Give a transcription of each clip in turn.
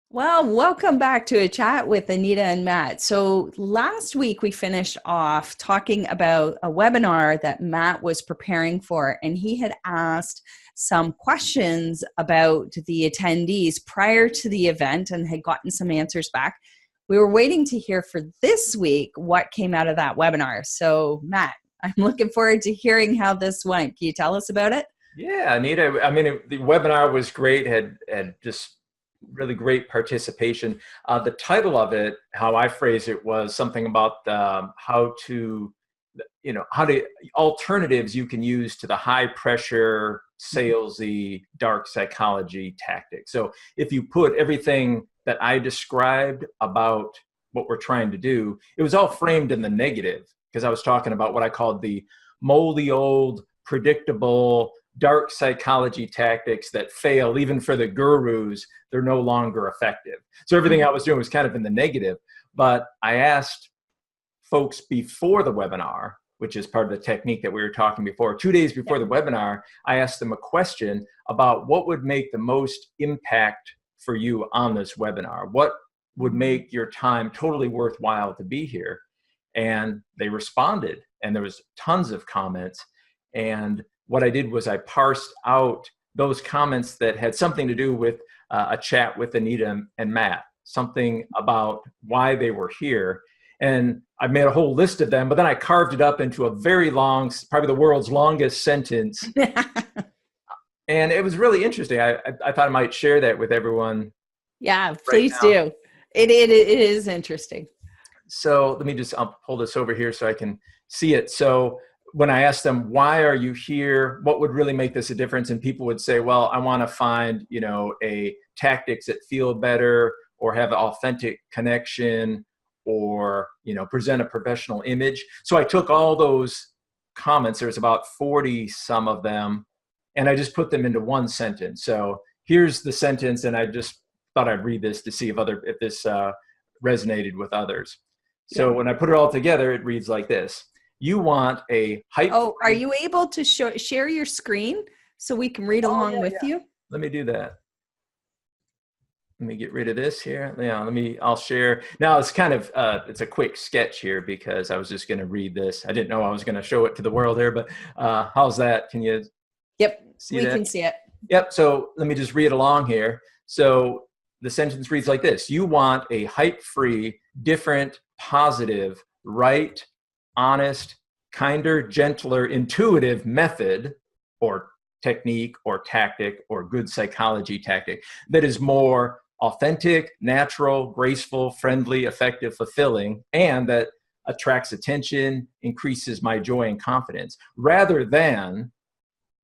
Well, welcome back to a chat with Anita and Matt. So last week we finished off talking about a webinar that Matt was preparing for, and he had asked some questions about the attendees prior to the event and had gotten some answers back. We were waiting to hear for this week what came out of that webinar. So Matt, I'm looking forward to hearing how this went. Can you tell us about it? Yeah, Anita. I mean, the webinar was great. Had just really great participation. The title of it, how I phrase it, was something about how to, how to alternatives you can use to the high pressure, salesy, dark psychology tactics. So if you put everything that I described about what we're trying to do, it was all framed in the negative because I was talking about what I called the moldy old, predictable, dark psychology tactics that fail even for the gurus. They're no longer effective. So everything I was doing was kind of in the negative. But I asked folks before the webinar, which is part of the technique that we were talking before, 2 days before the webinar, I asked them a question about what would make the most impact for you on this webinar. What would make your time totally worthwhile to be here? And they responded, and there was tons of comments. And what I did was I parsed out those comments that had something to do with a chat with Anita and Matt, something about why they were here. And I made a whole list of them, but then I carved it up into a very long, probably the world's longest sentence. And it was really interesting. I thought I might share that with everyone. Yeah, please do. It is interesting. So let me I'll pull this over here so I can see it. So when I asked them, why are you here? What would really make this a difference? And people would say, well, I want to find, a tactics that feel better or have an authentic connection or, present a professional image. So I took all those comments, there's about 40 some of them, and I just put them into one sentence. So here's the sentence, and I just thought I'd read this to see if this resonated with others. So when I put it all together, it reads like this. You want a hype. Oh, are you able to share your screen so we can read along with you? Let me do that. Let me get rid of this here. Yeah, I'll share. Now it's kind of, it's a quick sketch here because I was just going to read this. I didn't know I was going to show it to the world here, but how's that? Can you see that? We can see it. Yep. So let me just read along here. So the sentence reads like this. You want a hype-free, different, positive, right, honest, kinder, gentler, intuitive method or technique or tactic or good psychology tactic that is more authentic, natural, graceful, friendly, effective, fulfilling, and that attracts attention, increases my joy and confidence, rather than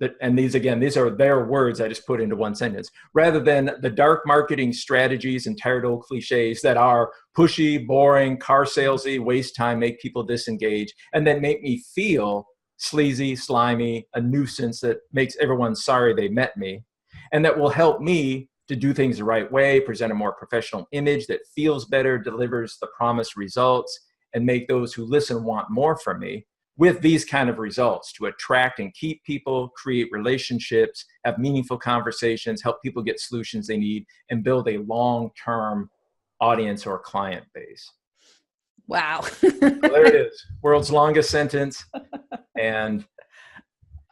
that. And these are their words I just put into one sentence, rather than the dark marketing strategies and tired old cliches that are pushy, boring, car salesy, waste time, make people disengage, and then make me feel sleazy, slimy, a nuisance that makes everyone sorry they met me, and that will help me to do things the right way, present a more professional image that feels better, delivers the promised results, and make those who listen want more from me, with these kind of results to attract and keep people, create relationships, have meaningful conversations, help people get solutions they need, and build a long-term audience or client base. Wow. So there it is, world's longest sentence. And,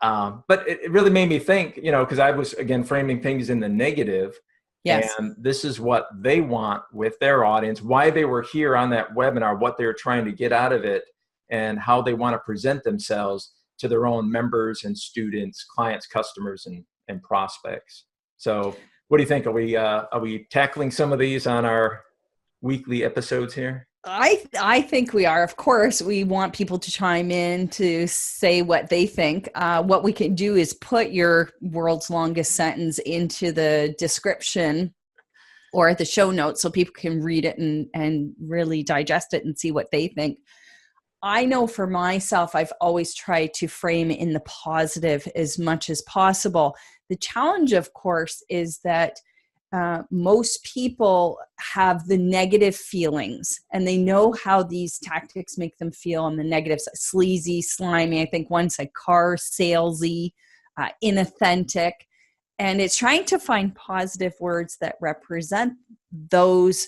but it really made me think, because I was, again, framing things in the negative. Yes. And this is what they want with their audience, why they were here on that webinar, what they're trying to get out of it, and how they want to present themselves to their own members and students, clients, customers, and prospects. So what do you think? Are we tackling some of these on our weekly episodes here? I think we are. Of course, we want people to chime in to say what they think. What we can do is put your world's longest sentence into the description or the show notes so people can read it and really digest it and see what they think. I know for myself, I've always tried to frame in the positive as much as possible. The challenge, of course, is that most people have the negative feelings and they know how these tactics make them feel on the negative side. Sleazy, slimy, I think one said car salesy, inauthentic. And it's trying to find positive words that represent those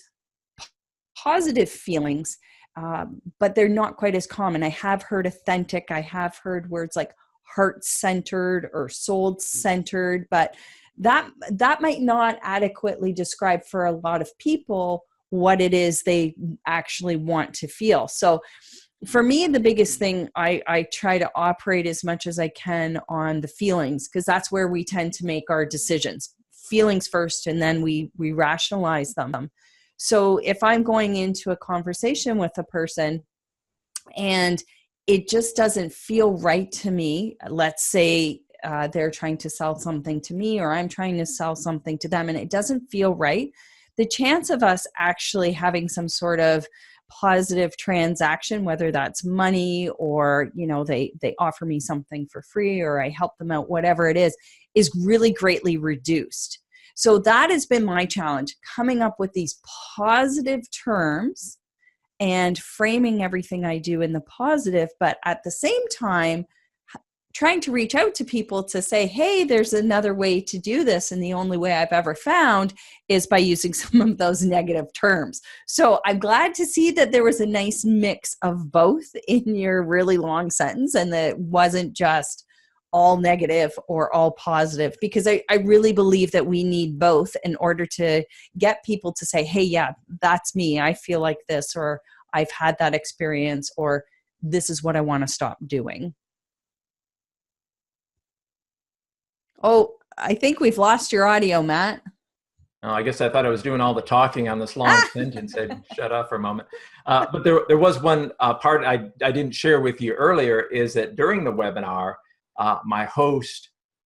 positive feelings, but they're not quite as common. I have heard authentic. I have heard words like heart-centered or soul-centered, but that might not adequately describe for a lot of people what it is they actually want to feel. So for me, the biggest thing, I try to operate as much as I can on the feelings, because that's where we tend to make our decisions. Feelings first, and then we rationalize them. So if I'm going into a conversation with a person and it just doesn't feel right to me, let's say they're trying to sell something to me, or I'm trying to sell something to them, and it doesn't feel right, the chance of us actually having some sort of positive transaction, whether that's money or, they offer me something for free, or I help them out, whatever it is really greatly reduced. So that has been my challenge, coming up with these positive terms and framing everything I do in the positive, but at the same time, trying to reach out to people to say, hey, there's another way to do this. And the only way I've ever found is by using some of those negative terms. So I'm glad to see that there was a nice mix of both in your really long sentence, and that it wasn't just all negative or all positive, because I really believe that we need both in order to get people to say, hey, yeah, that's me. I feel like this, or I've had that experience, or this is what I want to stop doing. Oh, I think we've lost your audio, Matt. Oh, I guess I thought I was doing all the talking on this long sentence. Said shut up for a moment. But there was one part I didn't share with you earlier, is that during the webinar, my host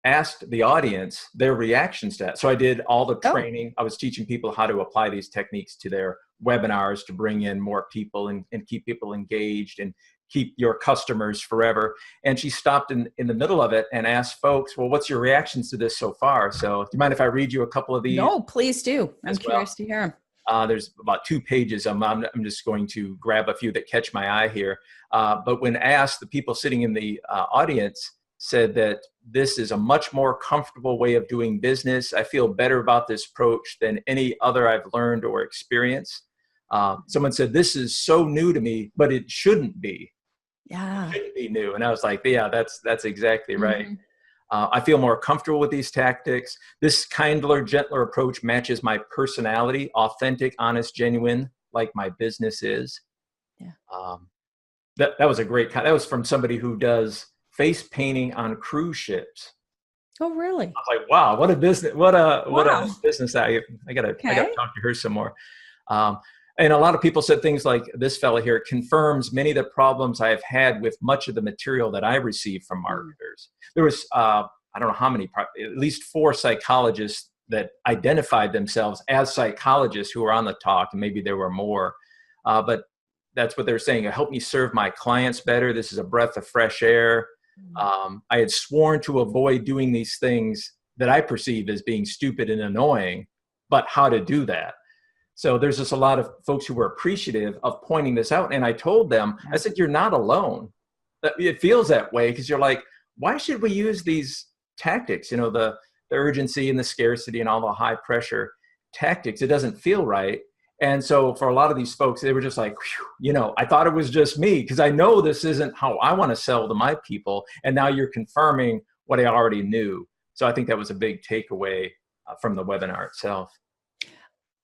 asked the audience their reactions to that. So I did all the training. I was teaching people how to apply these techniques to their webinars to bring in more people and keep people engaged and keep your customers forever. And she stopped in the middle of it and asked folks, well, what's your reactions to this so far? So do you mind if I read you a couple of these? No, please do. I'm curious to hear them. There's about 2 pages. I'm just going to grab a few that catch my eye here. But when asked, the people sitting in the audience said that this is a much more comfortable way of doing business. I feel better about this approach than any other I've learned or experienced. Someone said, this is so new to me, but it shouldn't be. Yeah. It shouldn't be new. And I was like, yeah, that's exactly right. I feel more comfortable with these tactics. This kindler, gentler approach matches my personality, authentic, honest, genuine, like my business is. Yeah. That was a great, that was from somebody who does face painting on cruise ships. Oh, really? I was like, wow, what a business, what a business. I gotta talk to her some more. And a lot of people said things like this fella here confirms many of the problems I have had with much of the material that I receive from marketers. There was, I don't know how many, at least 4 psychologists that identified themselves as psychologists who were on the talk, and maybe there were more. But that's what they're saying. It helped me serve my clients better. This is a breath of fresh air. I had sworn to avoid doing these things that I perceive as being stupid and annoying, but how to do that. So there's just a lot of folks who were appreciative of pointing this out. And I told them, I said, you're not alone. It feels that way because you're like, why should we use these tactics? You know, the urgency and the scarcity and all the high pressure tactics. It doesn't feel right. And so for a lot of these folks, they were just like, you know, I thought it was just me because I know this isn't how I want to sell to my people. And now you're confirming what I already knew. So I think that was a big takeaway from the webinar itself.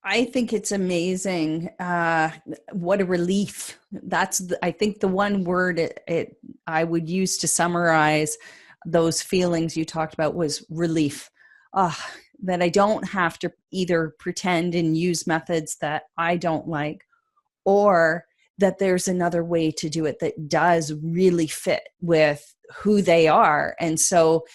I think it's amazing. What a relief. That's, I think, the one word I would use to summarize those feelings you talked about was relief. That I don't have to either pretend and use methods that I don't like, or that there's another way to do it that does really fit with who they are. And so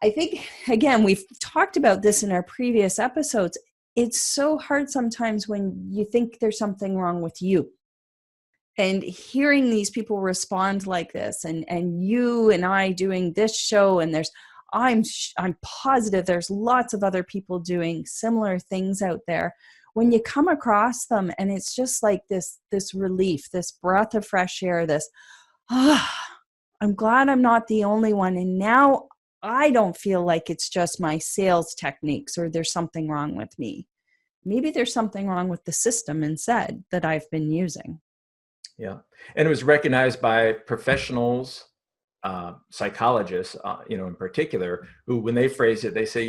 I think, again, we've talked about this in our previous episodes. It's so hard sometimes when you think there's something wrong with you. And hearing these people respond like this, and you and I doing this show, and I'm positive there's lots of other people doing similar things out there. When you come across them, and it's just like this relief, this breath of fresh air, I'm glad I'm not the only one. And now I don't feel like it's just my sales techniques or there's something wrong with me. Maybe there's something wrong with the system instead that I've been using. Yeah. And it was recognized by professionals, psychologists, in particular, who, when they phrase it, they say,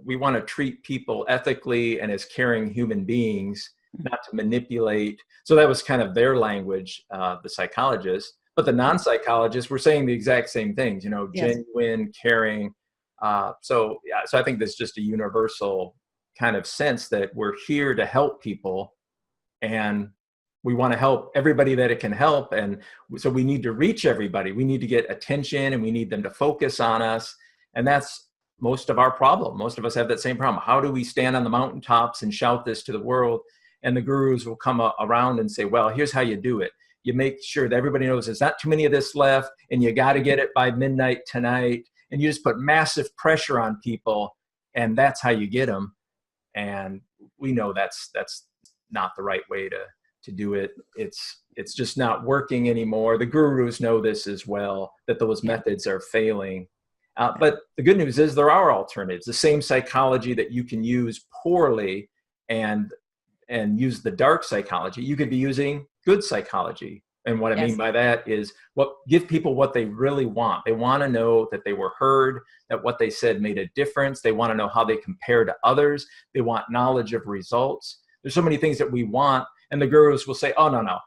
we want to treat people ethically and as caring human beings, not to manipulate. So that was kind of their language, the psychologists. But the non-psychologists were saying the exact same things, Yes. genuine, caring. So I think there's just a universal kind of sense that we're here to help people, and we want to help everybody that it can help. And so we need to reach everybody. We need to get attention, and we need them to focus on us. And that's most of our problem. Most of us have that same problem. How do we stand on the mountaintops and shout this to the world? And the gurus will come around and say, well, here's how you do it. You make sure that everybody knows there's not too many of this left, and you got to get it by midnight tonight. And you just put massive pressure on people, and that's how you get them. And we know that's not the right way to do it. It's just not working anymore. The gurus know this as well, that those methods are failing. But the good news is there are alternatives. The same psychology that you can use poorly and use the dark psychology, you could be using good psychology. And what I mean by that is give people what they really want. They want to know that they were heard, that what they said made a difference. They want to know how they compare to others. They want knowledge of results. There's so many things that we want, and the gurus will say, oh, no,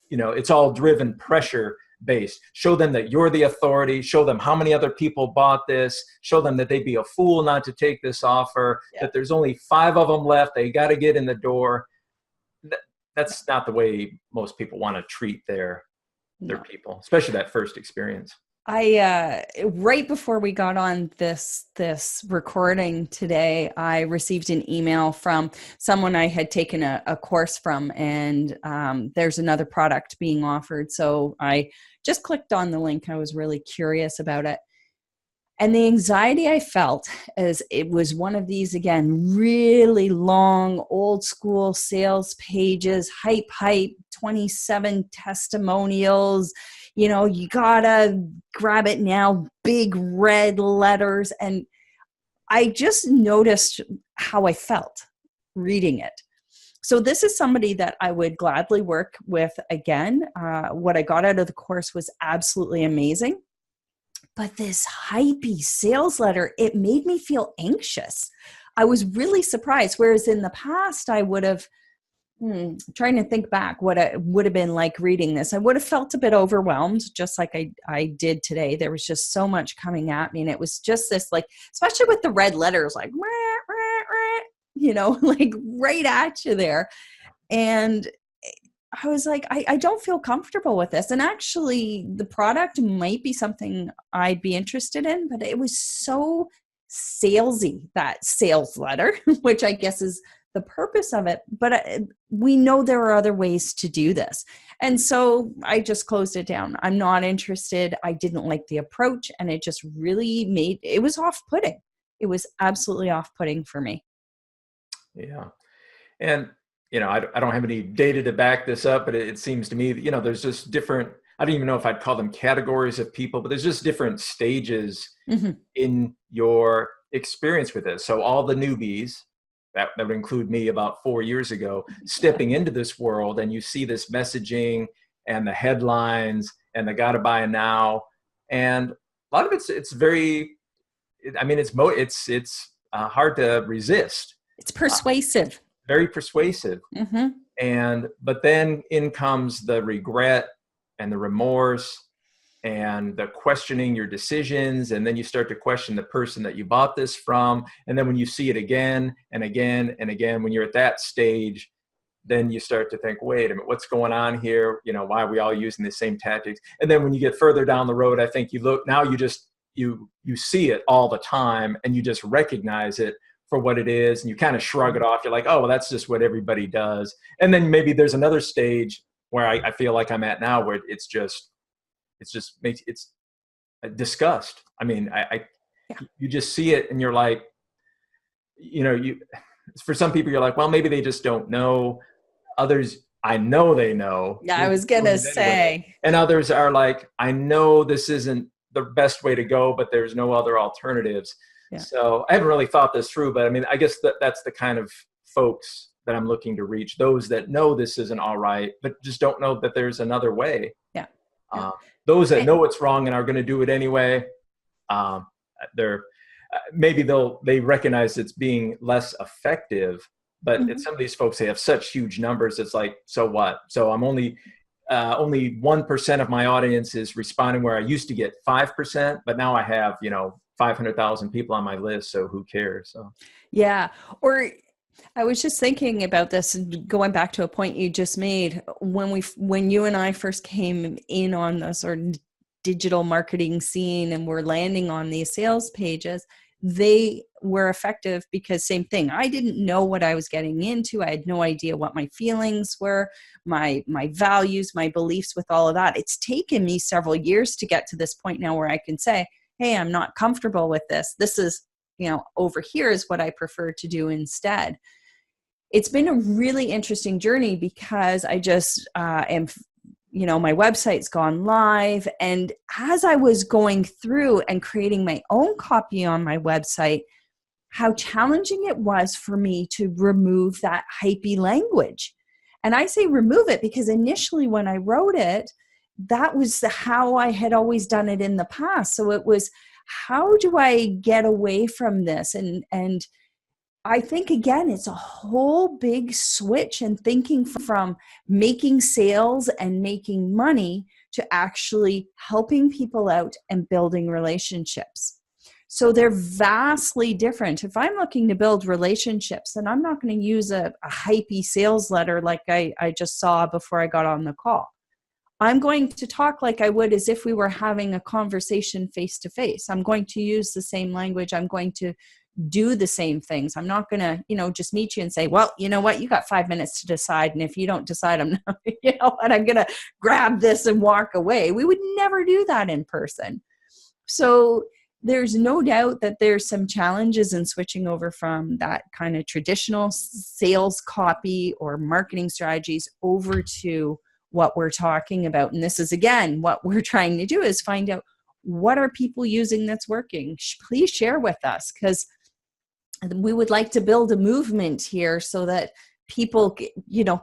it's all driven pressure based. Show them that you're the authority. Show them how many other people bought this. Show them that they'd be a fool not to take this offer, that there's only 5 of them left. They got to get in the door. That's not the way most people want to treat their people, especially that first experience. I right before we got on this recording today, I received an email from someone I had taken a course from, and there's another product being offered. So I just clicked on the link. I was really curious about it. And the anxiety I felt as it was one of these, again, really long, old school sales pages, hype, 27 testimonials, you gotta grab it now, big red letters. And I just noticed how I felt reading it. So this is somebody that I would gladly work with again. What I got out of the course was absolutely amazing. But this hypey sales letter, it made me feel anxious. I was really surprised. Whereas in the past, I would have, trying to think back what it would have been like reading this, I would have felt a bit overwhelmed, just like I did today. There was just so much coming at me. And it was just this, like, especially with the red letters, like, like right at you there. And I was like, I don't feel comfortable with this. And actually, the product might be something I'd be interested in, but it was so salesy, that sales letter, which I guess is the purpose of it. But we know there are other ways to do this. And so I just closed it down. I'm not interested. I didn't like the approach, and it just really it was off-putting. It was absolutely off-putting for me. Yeah. And I don't have any data to back this up, but it seems to me that, there's just different, I don't even know if I'd call them categories of people, but there's just different stages in your experience with this. So all the newbies, that would include me about 4 years ago, stepping into this world, and you see this messaging and the headlines and the gotta buy now. And a lot of it's very, it's hard to resist. It's persuasive. Very persuasive. But then in comes the regret and the remorse and the questioning your decisions. And then you start to question the person that you bought this from. And then when you see it again and again and again, when you're at that stage, then you start to think, wait a minute, what's going on here? Why are we all using the same tactics? And then when you get further down the road, I think you see it all the time, and you just recognize it for what it is, and you kind of shrug it off. You're like, oh, well, that's just what everybody does. And then maybe there's another stage where I feel like I'm at now, where it's a disgust. I mean, you just see it, and you're like, for some people, you're like, well, maybe they just don't know. Others, I know they know. Yeah, I was gonna say. And others are like, I know this isn't the best way to go, but there's no other alternatives. Yeah. So I haven't really thought this through, but I mean, I guess that's the kind of folks that I'm looking to reach, those that know this isn't all right, but just don't know that there's another way. Yeah. Those that know it's wrong and are going to do it anyway, they're maybe they recognize it's being less effective, but some of these folks, they have such huge numbers. It's like, so what? So I'm only 1% of my audience is responding, where I used to get 5%, but now I have 500,000 people on my list. So who cares? So yeah. Or I was just thinking about this, and going back to a point you just made, when you and I first came in on the sort of digital marketing scene and we're landing on these sales pages, they were effective because same thing. I didn't know what I was getting into. I had no idea what my feelings were, my values, my beliefs with all of that. It's taken me several years to get to this point now where I can say, hey, I'm not comfortable with this. This is, over here is what I prefer to do instead. It's been a really interesting journey because I just am, my website's gone live. And as I was going through and creating my own copy on my website, how challenging it was for me to remove that hypey language. And I say remove it because initially when I wrote it, that was how I had always done it in the past. So it was, how do I get away from this? And I think, again, it's a whole big switch in thinking from making sales and making money to actually helping people out and building relationships. So they're vastly different. If I'm looking to build relationships, then I'm not going to use a hypey sales letter like I just saw before I got on the call. I'm going to talk like I would as if we were having a conversation face to face. I'm going to use the same language. I'm going to do the same things. I'm not going to, just meet you and say, well, you know what, you got 5 minutes to decide. And if you don't decide, I'm not, and I'm going to grab this and walk away. We would never do that in person. So there's no doubt that there's some challenges in switching over from that kind of traditional sales copy or marketing strategies over to what we're talking about. And this is, again, what we're trying to do is find out, what are people using that's working? Please share with us, because we would like to build a movement here so that people,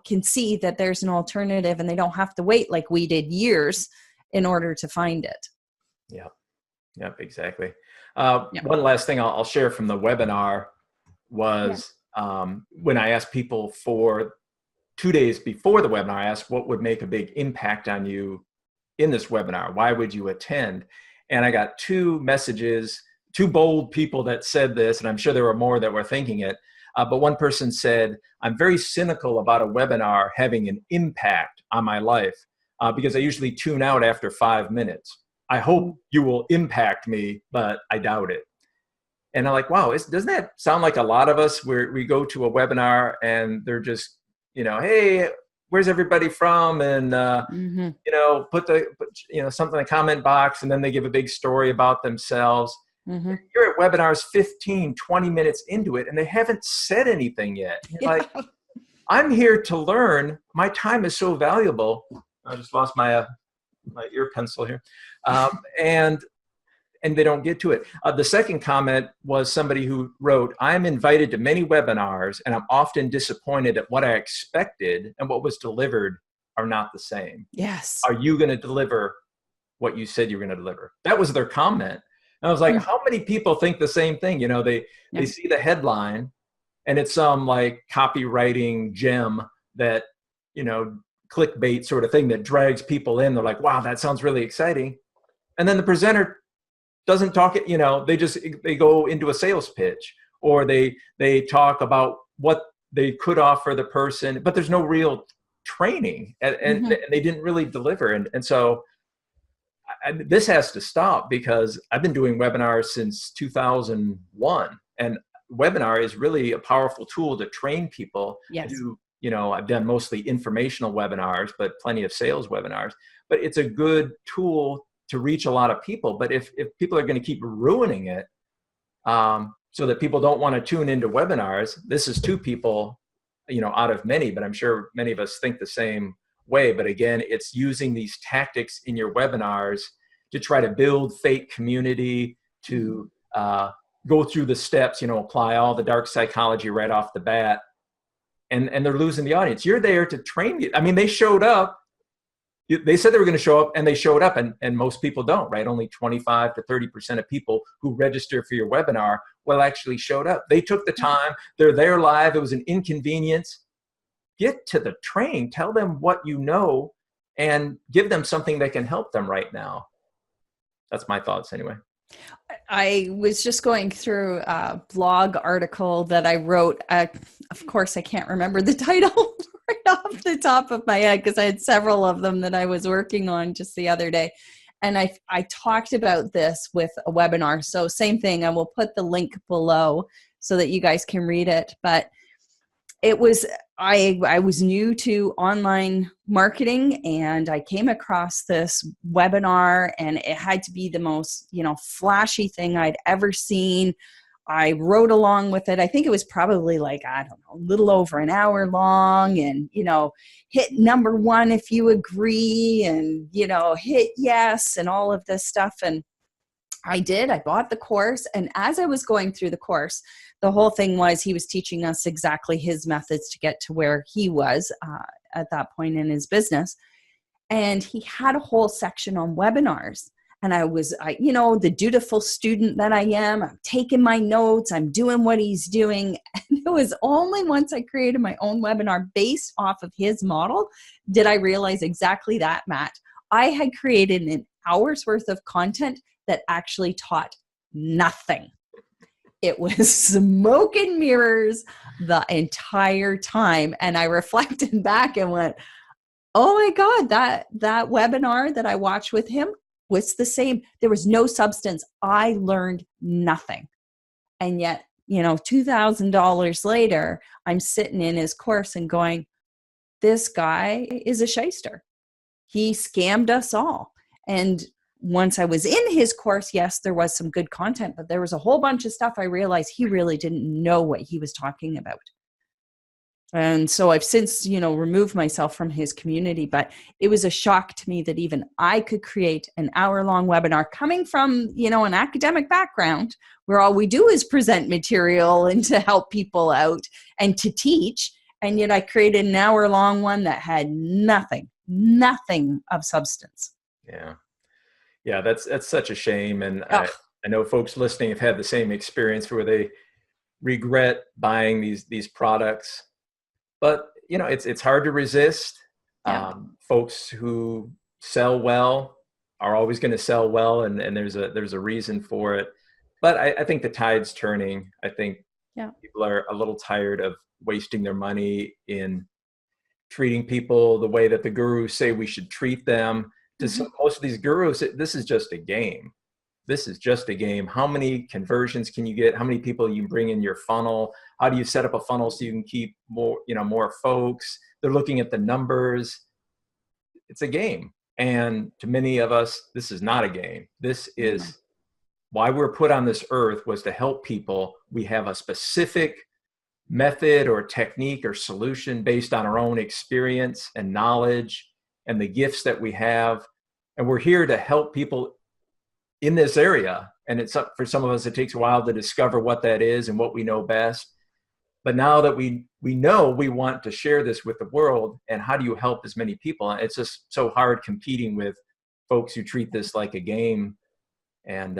can see that there's an alternative and they don't have to wait like we did years in order to find it. Yeah. Yep, exactly. One last thing I'll share from the webinar was when I asked people for 2 days before the webinar, I asked what would make a big impact on you in this webinar? Why would you attend? And I got 2 messages, 2 bold people that said this, and I'm sure there were more that were thinking it. But one person said, I'm very cynical about a webinar having an impact on my life because I usually tune out after 5 minutes. I hope you will impact me, but I doubt it. And I'm like, wow, doesn't that sound like a lot of us where we go to a webinar and they're just, hey, where's everybody from? And, put something in the comment box, and then they give a big story about themselves. Mm-hmm. You're at webinars 15, 20 minutes into it, and they haven't said anything yet. Like, I'm here to learn. My time is so valuable. I just lost my ear pencil here. And they don't get to it. The second comment was somebody who wrote, I'm invited to many webinars and I'm often disappointed at what I expected and what was delivered are not the same. Yes. Are you going to deliver what you said you're going to deliver? That was their comment. And I was like, how many people think the same thing? They see the headline and it's some like copywriting gem that, clickbait sort of thing that drags people in. They're like, wow, that sounds really exciting. And then the presenter doesn't talk it, they go into a sales pitch, or they talk about what they could offer the person, but there's no real training and they didn't really deliver. And so this has to stop, because I've been doing webinars since 2001, and webinar is really a powerful tool to train people. Yes. I've done mostly informational webinars, but plenty of sales webinars, but it's a good tool to reach a lot of people. But if people are going to keep ruining it so that people don't want to tune into webinars, this is 2 people, out of many, but I'm sure many of us think the same way. But again, it's using these tactics in your webinars to try to build fake community, to go through the steps, apply all the dark psychology right off the bat. And they're losing the audience. You're there to train you. I mean, they showed up. They said they were going to show up, and they showed up, and most people don't, right? Only 25 to 30% of people who register for your webinar actually showed up. They took the time. They're there live. It was an inconvenience. Get to the train. Tell them what you know, and give them something that can help them right now. That's my thoughts anyway. I was just going through a blog article that I wrote. Of course, I can't remember the title right off the top of my head because I had several of them that I was working on just the other day. And I talked about this with a webinar. So same thing, I will put the link below so that you guys can read it. But it was, I was new to online marketing, and I came across this webinar, and it had to be the most, flashy thing I'd ever seen. I wrote along with it. I think it was probably like, I don't know, a little over an hour long, and, hit number 1 if you agree, and, hit yes, and all of this stuff. And I did. I bought the course. And as I was going through the course, the whole thing was he was teaching us exactly his methods to get to where he was at that point in his business. And he had a whole section on webinars. And I was, the dutiful student that I am, I'm taking my notes, I'm doing what he's doing. And it was only once I created my own webinar based off of his model did I realize exactly that, Matt. I had created an hour's worth of content that actually taught nothing. It was smoke and mirrors the entire time. And I reflected back and went, oh my God, that webinar that I watched with him was the same. There was no substance. I learned nothing. And yet, $2,000 later, I'm sitting in his course and going, this guy is a shyster. He scammed us all. And once I was in his course, yes, there was some good content, but there was a whole bunch of stuff I realized he really didn't know what he was talking about. And so I've since, removed myself from his community, but it was a shock to me that even I could create an hour-long webinar coming from, an academic background where all we do is present material and to help people out and to teach. And yet I created an hour-long one that had nothing of substance. Yeah. Yeah, that's such a shame. And I know folks listening have had the same experience where they regret buying these products. But, it's hard to resist. Yeah. Folks who sell well are always going to sell well, and there's a reason for it. But I think the tide's turning. I think people are a little tired of wasting their money in treating people the way that the gurus say we should treat them. Most of these gurus, this is just a game. This is just a game. How many conversions can you get? How many people you bring in your funnel? How do you set up a funnel so you can keep more folks? They're looking at the numbers. It's a game. And to many of us, this is not a game. This is why we're put on this earth, was to help people. We have a specific method or technique or solution based on our own experience and knowledge and the gifts that we have. And we're here to help people in this area. And it's up for some of us, it takes a while to discover what that is and what we know best. But now that we know, we want to share this with the world. And how do you help as many people? It's just so hard competing with folks who treat this like a game. And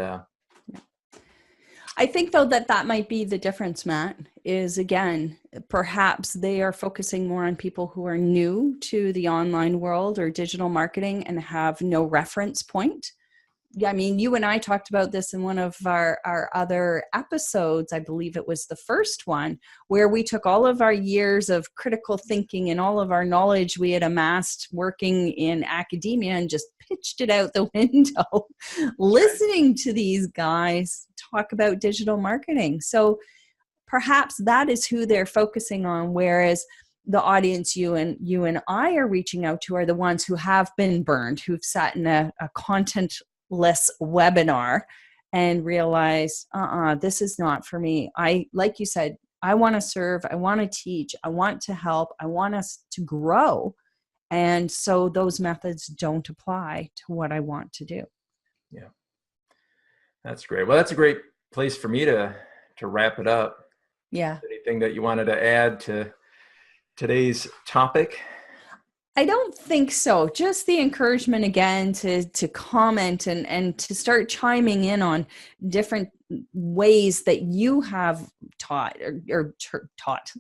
I think, though, that might be the difference, Matt, is, again, perhaps they are focusing more on people who are new to the online world or digital marketing and have no reference point. I mean, you and I talked about this in one of our other episodes. I believe it was the first one, where we took all of our years of critical thinking and all of our knowledge we had amassed working in academia and just pitched it out the window, listening to these guys talk about digital marketing. So perhaps that is who they're focusing on, whereas the audience you and I are reaching out to are the ones who have been burned, who've sat in a content-less webinar and realized, this is not for me. Like you said, I want to serve, I want to teach, I want to help, I want us to grow. And so those methods don't apply to what I want to do. Yeah, that's great. Well, that's a great place for me to wrap it up. Yeah. Anything that you wanted to add to today's topic? I don't think so. Just the encouragement again to comment and to start chiming in on different ways that you have taught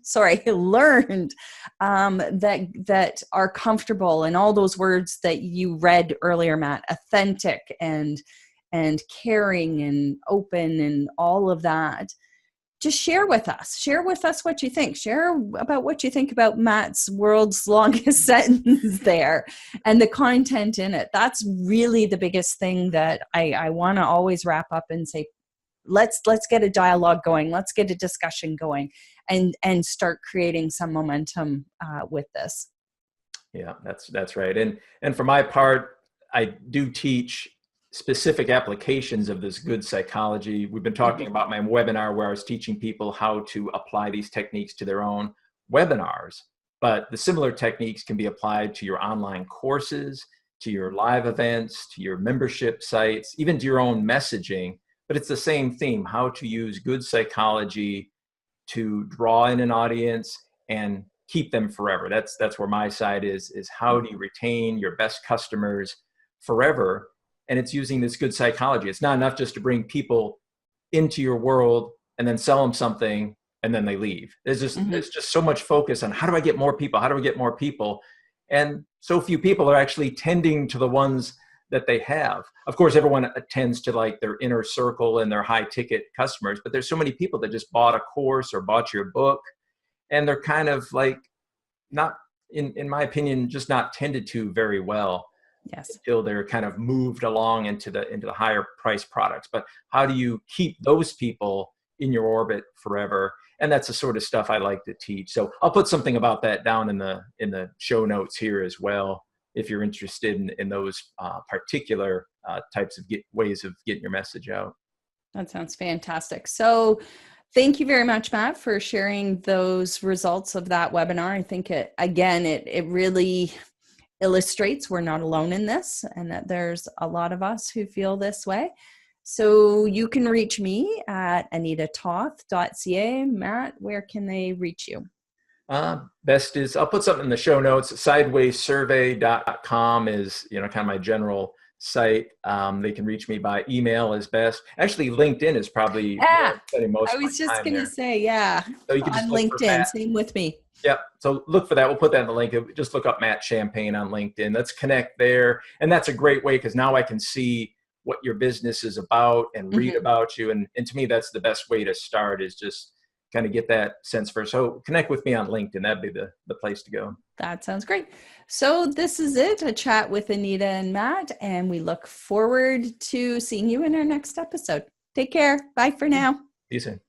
sorry, learned that are comfortable, and all those words that you read earlier, Matt, authentic and caring and open and all of that. Just share with us what you think. Share about what you think about Matt's world's longest sentence there and the content in it. That's really the biggest thing that I want to always wrap up and say, let's get a dialogue going. Let's get a discussion going and start creating some momentum with this. Yeah, that's right. And for my part, I do teach specific applications of this good psychology. We've been talking about my webinar where I was teaching people how to apply these techniques to their own webinars, but the similar techniques can be applied to your online courses, to your live events, to your membership sites, even to your own messaging. But it's the same theme, how to use good psychology to draw in an audience and keep them forever. That's where my side is how do you retain your best customers forever? And it's using this good psychology. It's not enough just to bring people into your world and then sell them something and then they leave. There's just so much focus on how do I get more people? How do I get more people? And so few people are actually tending to the ones that they have. Of course, everyone attends to like their inner circle and their high ticket customers, but there's so many people that just bought a course or bought your book, and they're kind of like not, in my opinion, just not tended to very well. Yes. Until they're kind of moved along into the higher price products. But how do you keep those people in your orbit forever? And that's the sort of stuff I like to teach. So I'll put something about that down in the show notes here as well, if you're interested in those particular types of ways of getting your message out. That sounds fantastic. So thank you very much, Matt, for sharing those results of that webinar. I think it really illustrates we're not alone in this, and that there's a lot of us who feel this way. So you can reach me at anitatoth.ca. Matt, where can they reach you? Best is, I'll put something in the show notes. Sidewayssurvey.com is, kind of my general site. They can reach me by email is best. Actually, LinkedIn is probably spending most of my time. I was just going to say, yeah. So you can on LinkedIn, same with me. Yeah. So look for that. We'll put that in the link. Just look up Matt Champagne on LinkedIn. Let's connect there. And that's a great way because now I can see what your business is about and read about you. And to me, that's the best way to start, is just kind of get that sense first. So connect with me on LinkedIn. That'd be the place to go. That sounds great. So this is it, a chat with Anita and Matt, and we look forward to seeing you in our next episode. Take care. Bye for now. See you soon.